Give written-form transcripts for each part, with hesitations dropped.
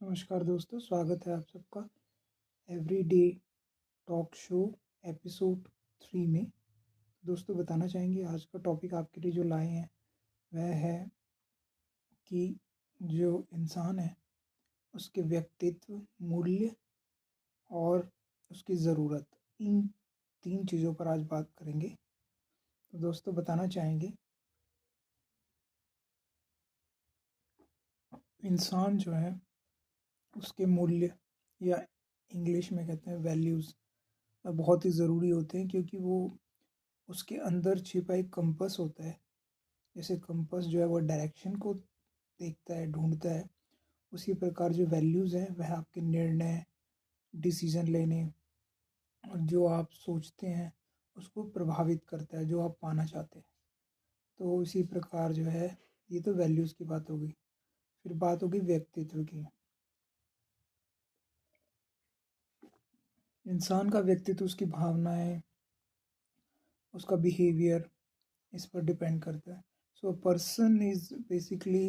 नमस्कार दोस्तों, स्वागत है आप सबका एवरीडे टॉक शो एपिसोड 3 में। दोस्तों बताना चाहेंगे आज का टॉपिक आपके लिए जो लाए हैं वह है कि जो इंसान है उसके व्यक्तित्व, मूल्य और उसकी ज़रूरत, इन 3 चीज़ों पर आज बात करेंगे। तो दोस्तों बताना चाहेंगे, इंसान जो है उसके मूल्य या इंग्लिश में कहते हैं वैल्यूज़ बहुत ही ज़रूरी होते हैं, क्योंकि वो उसके अंदर छिपा एक कंपस होता है। जैसे कंपस जो है वो डायरेक्शन को देखता है, ढूंढता है, उसी प्रकार जो वैल्यूज़ हैं वह आपके निर्णय, डिसीजन लेने और जो आप सोचते हैं उसको प्रभावित करता है, जो आप पाना चाहते हैं। तो इसी प्रकार जो है, ये तो वैल्यूज़ की बात हो गई। फिर बात होगी व्यक्तित्व की। इंसान का व्यक्तित्व उसकी भावनाएं, उसका बिहेवियर इस पर डिपेंड करता है। So person is basically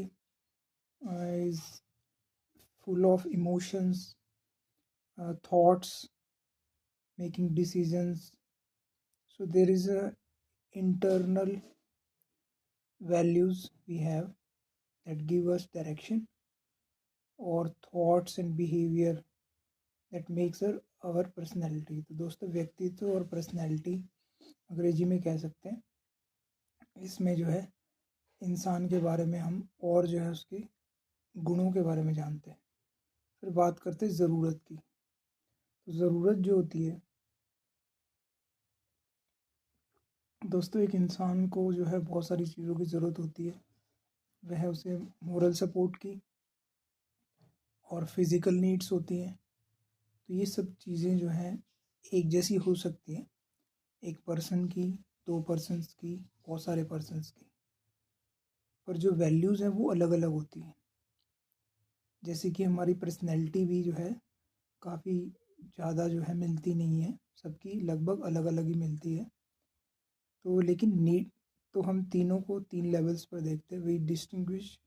is full of emotions, thoughts, making decisions. So there is a internal values we have that give us direction, or thoughts and behavior that makes our personality. तो दोस्तों व्यक्तित्व और personality अंग्रेजी में कह सकते हैं। इसमें जो है इंसान के बारे में हम और जो है उसके गुणों के बारे में जानते हैं। फिर बात करते हैं ज़रूरत की। तो ज़रूरत जो होती है दोस्तों, एक इंसान को जो है बहुत सारी चीज़ों की ज़रूरत होती है। वह उसे मोरल सपोर्ट की और फिज़िकल नीड्स होती हैं। तो ये सब चीज़ें जो हैं एक जैसी हो सकती हैं, एक पर्सन की, 2 पर्सन्स की, बहुत सारे पर्सन्स की। पर जो वैल्यूज़ हैं वो अलग-अलग होती हैं। जैसे कि हमारी पर्सनैलिटी भी जो है काफ़ी ज़्यादा जो है मिलती नहीं है, सबकी लगभग अलग-अलग ही मिलती है। तो लेकिन नीड तो हम तीनों को 3 लेवल्स पर देखते हैं। We distinguish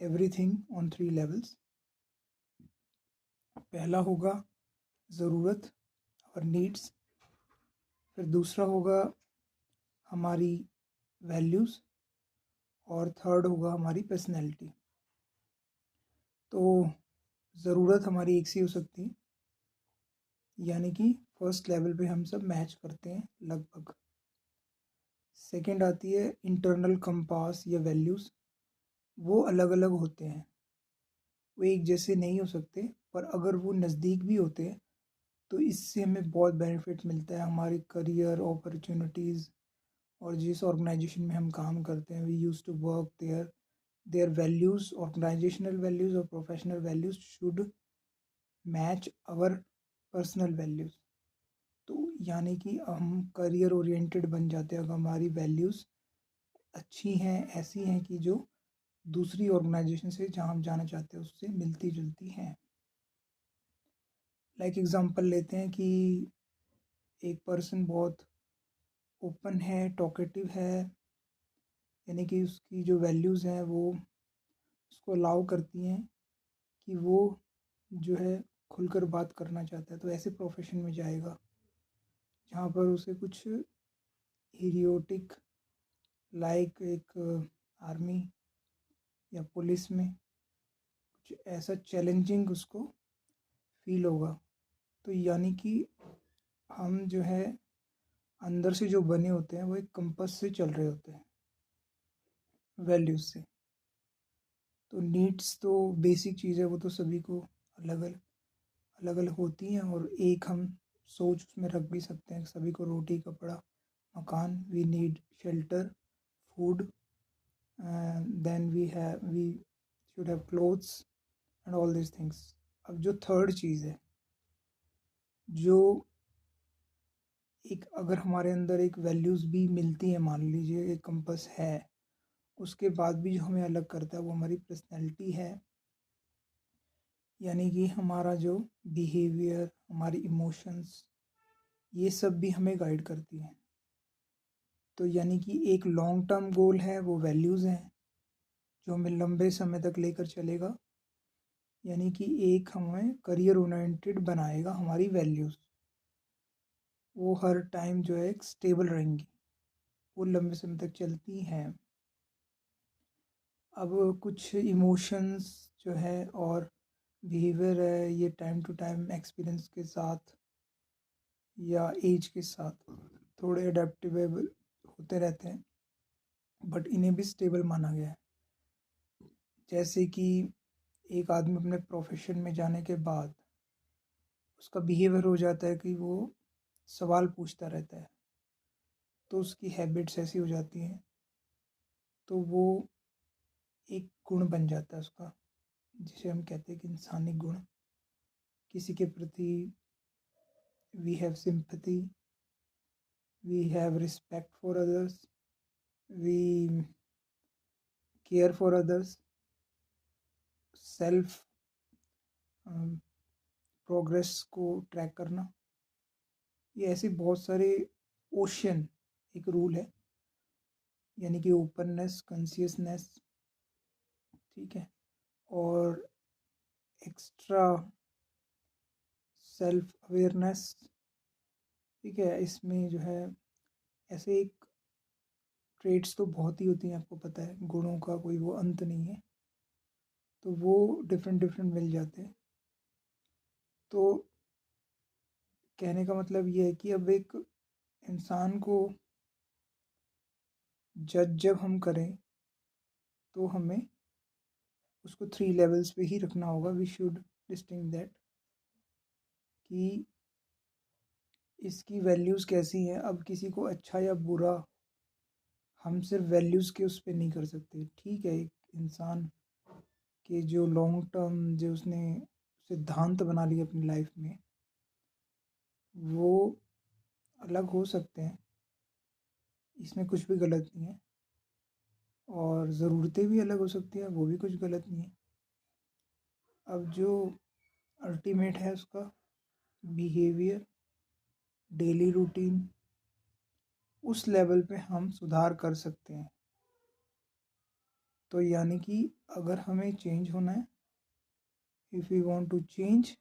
everything on 3 levels. पहला होगा ज़रूरत और नीड्स, फिर दूसरा होगा हमारी वैल्यूज़ और थर्ड होगा हमारी पर्सनैलिटी। तो ज़रूरत हमारी एक सी हो सकती है, यानी कि फर्स्ट लेवल पे हम सब मैच करते हैं लगभग। सेकंड आती है इंटरनल कंपास या वैल्यूज़। वो अलग अलग होते हैं, वो एक जैसे नहीं हो सकते, पर अगर वो नज़दीक भी होते हैं तो इससे हमें बहुत बेनिफिट मिलता है हमारी करियर अपॉर्चुनिटीज़। और जिस ऑर्गेनाइजेशन में हम काम करते हैं, we use to work there, their values, organisational values और professional values should match our personal values. तो यानी कि हम करियर ओरिएंटेड बन जाते हैं अगर हमारी वैल्यूज़ अच्छी हैं, ऐसी हैं कि जो दूसरी ऑर्गेनाइजेशन से जहाँ हम जाना चाहते हैं उससे मिलती जुलती हैं। लाइक एग्जांपल लेते हैं कि एक पर्सन बहुत ओपन है, टॉकेटिव है, यानी कि उसकी जो वैल्यूज़ हैं वो उसको अलाउ करती हैं कि वो जो है खुलकर बात करना चाहता है। तो ऐसे प्रोफेशन में जाएगा जहाँ पर उसे कुछ हीरोटिक, लाइक एक आर्मी या पुलिस में कुछ ऐसा चैलेंजिंग उसको फील होगा। तो यानी कि हम जो है अंदर से जो बने होते हैं वो एक कंपस से चल रहे होते हैं, वैल्यूज़ से। तो नीड्स तो बेसिक चीज़ है, वो तो सभी को अलग अलग होती हैं, और एक हम सोच उसमें रख भी सकते हैं। सभी को रोटी, कपड़ा, मकान, we need shelter, food, then we should have clothes and all this things. अब जो थर्ड चीज़ है, जो एक अगर हमारे अंदर एक वैल्यूज़ भी मिलती है, मान लीजिए एक कंपस है, उसके बाद भी जो हमें अलग करता है वो हमारी पर्सनैलिटी है। यानी कि हमारा जो बिहेवियर, हमारी इमोशंस, ये सब भी हमें गाइड करती हैं। तो यानी कि एक लॉन्ग टर्म गोल है, वो वैल्यूज़ हैं जो हमें लंबे समय तक लेकर चलेगा। यानी कि एक हमें करियर ओरिएंटेड बनाएगा। हमारी वैल्यूज़ वो हर टाइम जो है एक स्टेबल रहेंगी, वो लंबे समय तक चलती हैं। अब कुछ इमोशंस जो है और बिहेवियर है, ये टाइम टू टाइम एक्सपीरियंस के साथ या एज के साथ थोड़े अडेप्टेबल होते रहते हैं, बट इन्हें भी स्टेबल माना गया है। जैसे कि एक आदमी अपने प्रोफेशन में जाने के बाद उसका बिहेवियर हो जाता है कि वो सवाल पूछता रहता है, तो उसकी हैबिट्स ऐसी हो जाती हैं, तो वो एक गुण बन जाता है उसका, जिसे हम कहते हैं कि इंसानी गुण। किसी के प्रति we have sympathy, we have respect for others, we care for others, self progress को ट्रैक करना, ये ऐसे बहुत सारे ओशन एक रूल है, यानी कि ओपननेस, कॉन्शियसनेस, ठीक है, और एक्स्ट्रा सेल्फ अवेयरनेस, ठीक है। इसमें जो है ऐसे एक ट्रेड्स तो बहुत ही होती हैं, आपको पता है, गुणों का कोई वो अंत नहीं है, तो वो डिफरेंट डिफरेंट मिल जाते हैं। तो कहने का मतलब ये है कि अब एक इंसान को जज जब हम करें तो हमें उसको 3 लेवल्स पे ही रखना होगा। वी शुड डिस्टिंग दैट कि इसकी वैल्यूज़ कैसी हैं। अब किसी को अच्छा या बुरा हम सिर्फ वैल्यूज़ के उस पे नहीं कर सकते, ठीक है। एक इंसान के जो लॉन्ग टर्म जो उसने सिद्धांत बना लिए अपनी लाइफ में, वो अलग हो सकते हैं, इसमें कुछ भी गलत नहीं है। और ज़रूरतें भी अलग हो सकती हैं, वो भी कुछ गलत नहीं है। अब जो अल्टीमेट है उसका बिहेवियर, डेली रूटीन, उस लेवल पे हम सुधार कर सकते हैं। तो यानी कि अगर हमें चेंज होना है, if we want to change,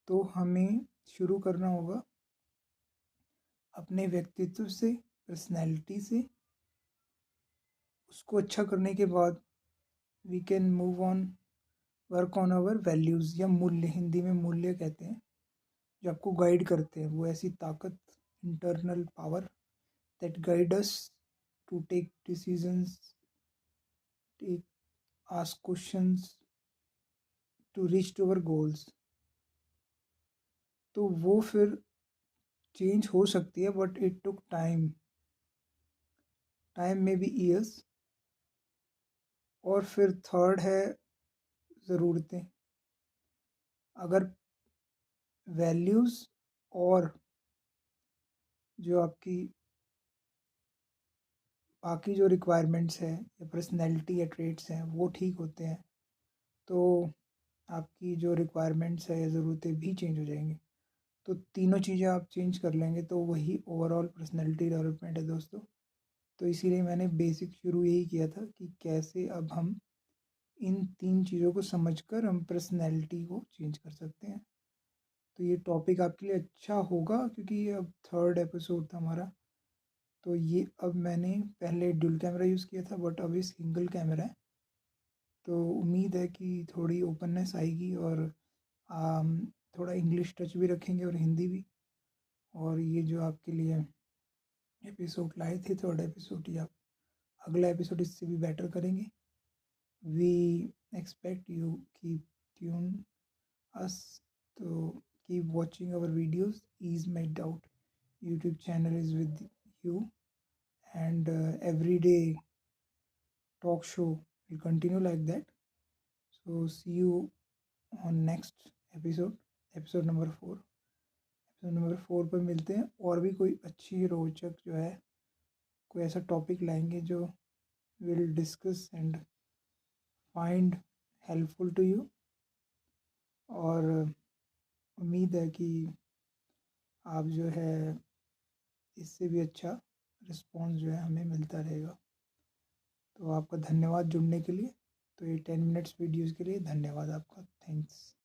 तो हमें शुरू करना होगा अपने व्यक्तित्व से, पर्सनैलिटी से। उसको अच्छा करने के बाद we can move on, work on our values, या मूल्य, हिंदी में मूल्य कहते हैं, जो आपको गाइड करते हैं। वो ऐसी ताकत, internal power that guide us to take decisions, take ask questions, to reach to our goals. तो वो फिर चेंज हो सकती है, but it took time, time में बी ईयर्स। और फिर थर्ड है ज़रूरतें। अगर वैल्यूज़ और जो आपकी बाकी जो रिक्वायरमेंट्स है या पर्सनैलिटी या ट्रेट्स हैं वो ठीक होते हैं, तो आपकी जो रिक्वायरमेंट्स है या ज़रूरतें भी चेंज हो जाएंगी। तो तीनों चीज़ें आप चेंज कर लेंगे तो वही ओवरऑल पर्सनैलिटी डेवलपमेंट है दोस्तों। तो इसीलिए मैंने बेसिक शुरू यही किया था कि कैसे अब हम इन 3 चीज़ों को समझकर हम पर्सनैलिटी को चेंज कर सकते हैं। तो ये टॉपिक आपके लिए अच्छा होगा, क्योंकि ये अब थर्ड एपिसोड था हमारा। तो ये अब मैंने पहले डुअल कैमरा यूज़ किया था, बट अभी सिंगल कैमरा है। तो उम्मीद है कि थोड़ी ओपननेस आएगी, और आम, थोड़ा इंग्लिश टच भी रखेंगे और हिंदी भी। और ये जो आपके लिए एपिसोड लाए थे, थर्ड एपिसोड, या अगला एपिसोड इससे भी बेटर करेंगे। We expect you keep tune us, to keep watching our videos. Ease my doubt YouTube channel is with you, and every day talk show will continue like that. So see you on next episode, episode number 4। Episode number 4 पर मिलते हैं, और भी कोई अच्छी रोचक जो है कोई ऐसा टॉपिक लाएंगे जो will discuss and find helpful to you. और उम्मीद है कि आप जो है इससे भी अच्छा रिस्पॉन्स जो है हमें मिलता रहेगा। तो आपका धन्यवाद जुड़ने के लिए। तो ये 10 मिनट्स वीडियोज़ के लिए धन्यवाद आपका। थैंक्स।